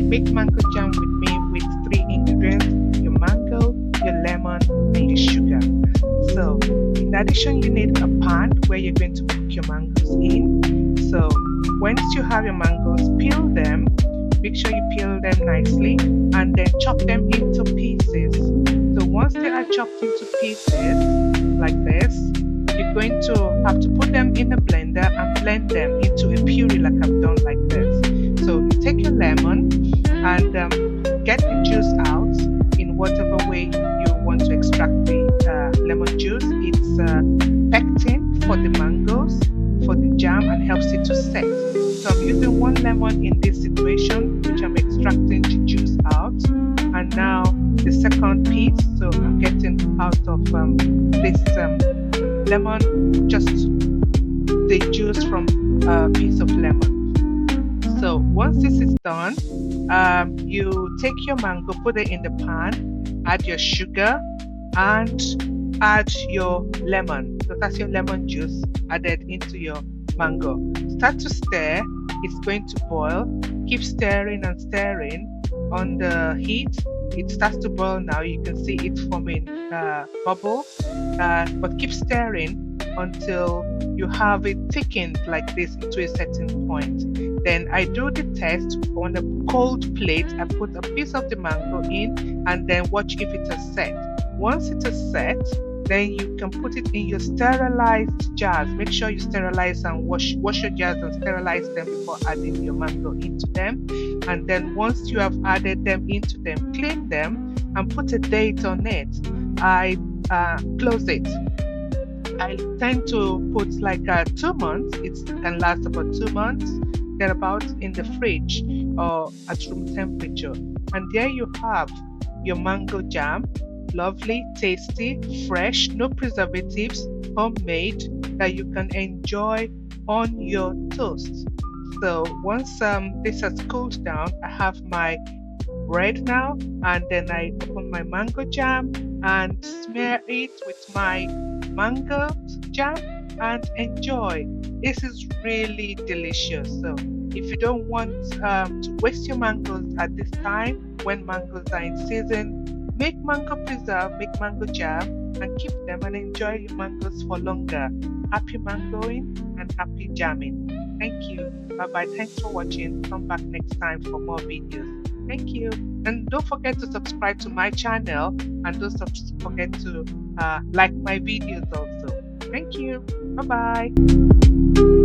make mango jam with me with three ingredients: your mango, your lemon, and your sugar. So, in addition, you need a pan where you're going to cook your mangoes in. So, once you have your mangoes, peel them. Make sure you peel them nicely and then chop them into pieces. So once they are chopped into pieces like this, you're going to have to put them in a blender and blend them into a puree like I've done like this. So you take your lemon and get the juice out in whatever way you want to extract the lemon juice. It's pectin for the mangoes, for the jam, and helps it to set. So I'm using one lemon in this situation, which I'm extracting the juice out. And now the second piece, so I'm getting out of this lemon, just the juice from a piece of lemon. So once this is done, you take your mango, put it in the pan, add your sugar, and add your lemon. So that's your lemon juice added into your mango. Start to stir. It's going to boil. Keep stirring and stirring on the heat. It starts to boil now. You can see it forming bubbles, but keep stirring until you have it thickened like this to a certain point. Then I do the test on a cold plate. I put a piece of the mango in and then watch if it has set. Once it has set, then you can put it in your sterilized jars. Make sure you sterilize and wash your jars and sterilize them before adding your mango into them. And then once you have added them into them, clean them and put a date on it. I close it. I tend to put like 2 months. It can last about 2 months, thereabouts, in the fridge or at room temperature. And there you have your mango jam. Lovely, tasty, fresh, no preservatives, homemade, that you can enjoy on your toast. So once this has cooled down, I have my bread now, and then I open my mango jam and smear it with my mango jam and enjoy. This is really delicious. So if you don't want to waste your mangoes at this time when mangoes are in season, make mango preserve, make mango jam, and keep them and enjoy your mangoes for longer. Happy mangoing and happy jamming. Thank you. Bye-bye. Thanks for watching. Come back next time for more videos. Thank you. And don't forget to subscribe to my channel, and don't forget to like my videos also. Thank you. Bye-bye.